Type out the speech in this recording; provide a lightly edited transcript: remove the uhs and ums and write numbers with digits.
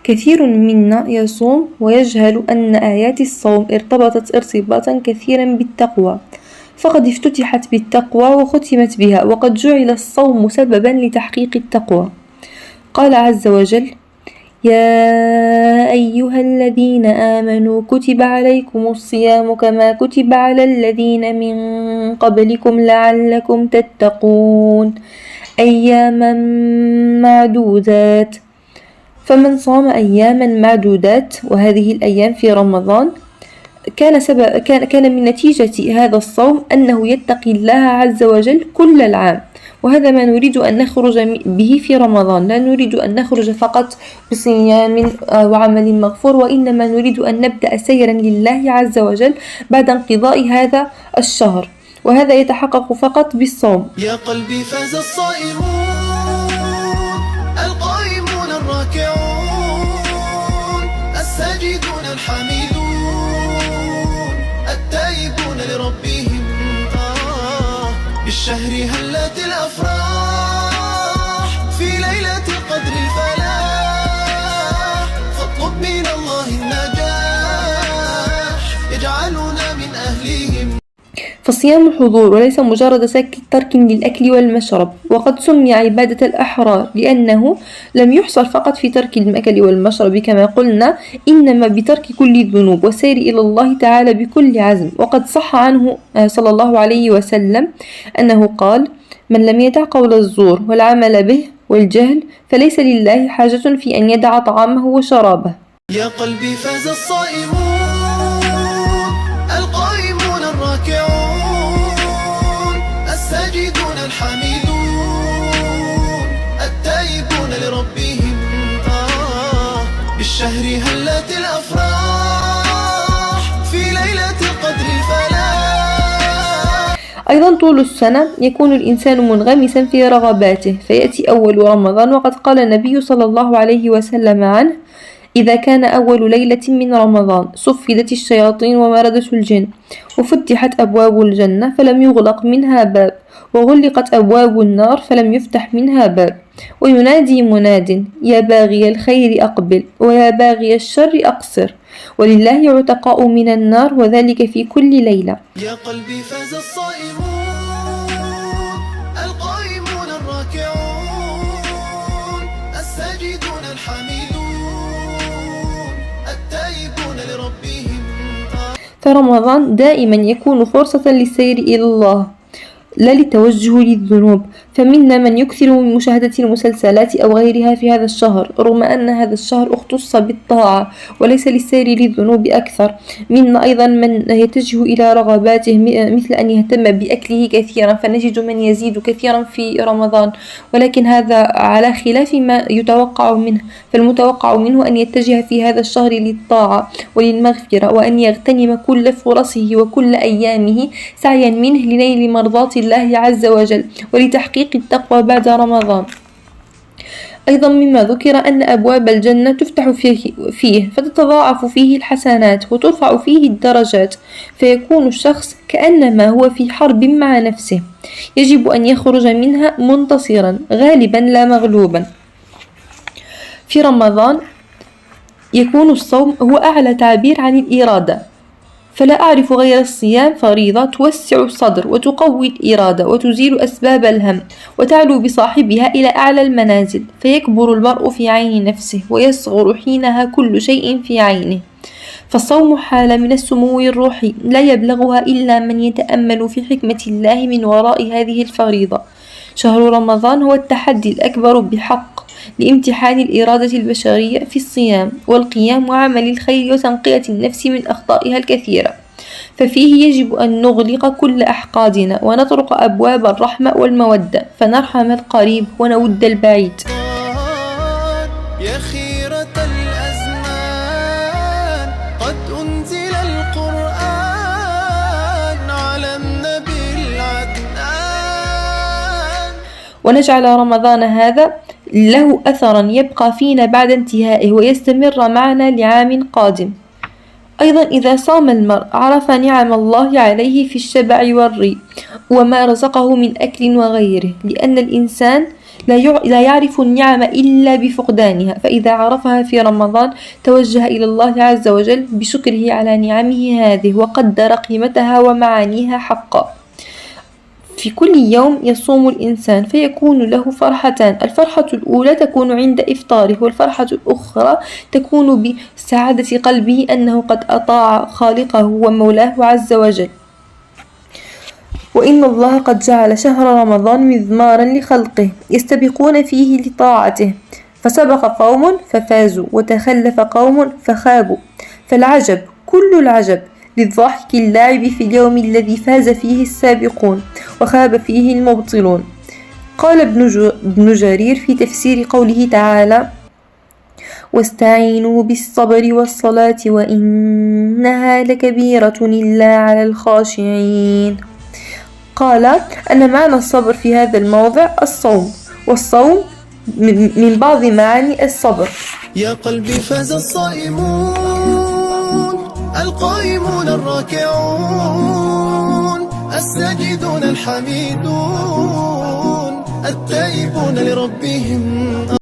كثير منا يصوم ويجهل أن آيات الصوم ارتبطت ارتباطا كثيرا بالتقوى، فقد افتتحت بالتقوى وختمت بها، وقد جعل الصوم سببا لتحقيق التقوى. قال عز وجل: يا أيها الذين آمنوا كتب عليكم الصيام كما كتب على الذين من قبلكم لعلكم تتقون أياما معدودات. فمن صام أياما معدودات، وهذه الأيام في رمضان، كان من نتيجة هذا الصوم أنه يتقي الله عز وجل كل العام، وهذا ما نريد أن نخرج به في رمضان. لا نريد أن نخرج فقط بصيام وعمل مغفور، وإنما نريد أن نبدأ سيرا لله عز وجل بعد انقضاء هذا الشهر، وهذا يتحقق فقط بالصوم. يا قلبي فاز الصائمون القائمون الراكعون الساجدون الحامدون التائبون لربهم بالشهر هلت الأفراح في ليلة القدر الفلاح فاطلب من الله النجاح يجعلنا من أهلهم. فالصيام حضور وليس مجرد ترك للأكل والمشرب، وقد سمي عبادة الأحرار لأنه لم يحصر فقط في ترك الأكل والمشرب كما قلنا، إنما بترك كل الذنوب والسير إلى الله تعالى بكل عزم. وقد صح عنه صلى الله عليه وسلم أنه قال: من لم يدع قول الزور والعمل به والجهل فليس لله حاجة في أن يدع طعامه وشرابه. يا قلبي فاز الصائمون القائمون الراكعون الساجدون الحامدون التائبون لربهم بالشهر هلت الأفراح في ليلة القدر الفلاح. أيضا طول السنة يكون الإنسان منغمسا في رغباته، فيأتي أول رمضان وقد قال النبي صلى الله عليه وسلم عنه: إذا كان أول ليلة من رمضان صفدت الشياطين ومردت الجن وفتحت أبواب الجنة فلم يغلق منها باب وغلقت أبواب النار فلم يفتح منها باب، وينادي مناد: يا باغي الخير أقبل ويا باغي الشر أقصر، ولله عتقاء من النار وذلك في كل ليلة. يا قلبي فاز الصائمون القائمون الراكعون الساجدون الحامدون التائبون لربهم. فرمضان دائما يكون فرصة للسير إلى الله لا للتوجه للذنوب، فمنا من يكثر من مشاهدة المسلسلات أو غيرها في هذا الشهر، رغم أن هذا الشهر اختص بالطاعة وليس للسير للذنوب أكثر. منا أيضا من يتجه إلى رغباته مثل أن يهتم بأكله كثيرا، فنجد من يزيد كثيرا في رمضان، ولكن هذا على خلاف ما يتوقع منه. فالمتوقع منه أن يتجه في هذا الشهر للطاعة وللمغفرة، وأن يغتنم كل فرصه وكل أيامه سعيا منه لنيل مرضات الله عز وجل ولتحقيق التقوى بعد رمضان. أيضا مما ذكر أن أبواب الجنة تفتح فيه فتتضاعف فيه الحسنات وترفع فيه الدرجات، فيكون الشخص كأنما هو في حرب مع نفسه، يجب أن يخرج منها منتصرا غالبا لا مغلوبا. في رمضان يكون الصوم هو أعلى تعبير عن الإرادة، فلا أعرف غير الصيام فريضة توسع الصدر وتقوي الإرادة وتزيل أسباب الهم وتعلو بصاحبها إلى أعلى المنازل، فيكبر المرء في عين نفسه ويصغر حينها كل شيء في عينه. فالصوم حالة من السمو الروحي لا يبلغها إلا من يتأمل في حكمة الله من وراء هذه الفريضة. شهر رمضان هو التحدي الأكبر بحق لامتحان الإرادة البشرية في الصيام والقيام وعمل الخير وتنقية النفس من أخطائها الكثيرة، ففيه يجب أن نغلق كل أحقادنا ونطرق أبواب الرحمة والمودة، فنرحم القريب ونود البعيد. يا خيرة الأزمان قد أنزل القرآن على النبي العدنان، ونجعل رمضان هذا له أثرا يبقى فينا بعد انتهائه ويستمر معنا لعام قادم. أيضا إذا صام المرء عرف نعم الله عليه في الشبع والري وما رزقه من أكل وغيره، لأن الإنسان لا يعرف النعم إلا بفقدانها، فإذا عرفها في رمضان توجه إلى الله عز وجل بشكره على نعمه هذه وقدر قيمتها ومعانيها حقا. في كل يوم يصوم الإنسان فيكون له فرحتان، الفرحة الأولى تكون عند إفطاره، والفرحة الأخرى تكون بسعادة قلبه أنه قد أطاع خالقه ومولاه عز وجل. وإن الله قد جعل شهر رمضان مضمارا لخلقه يستبقون فيه لطاعته، فسبق قوم ففازوا وتخلف قوم فخابوا، فالعجب كل العجب للضاحك اللاعب في اليوم الذي فاز فيه السابقون وخاب فيه المبطلون. قال ابن جرير في تفسير قوله تعالى: واستعينوا بالصبر والصلاة وإنها لكبيرة إلا على الخاشعين. قال أن معنى الصبر في هذا الموضع الصوم، والصوم من بعض معاني الصبر. يا قلبي فاز الصائمون، القائمون الراكعون، الساجدون الحميدون، التائبون لربهم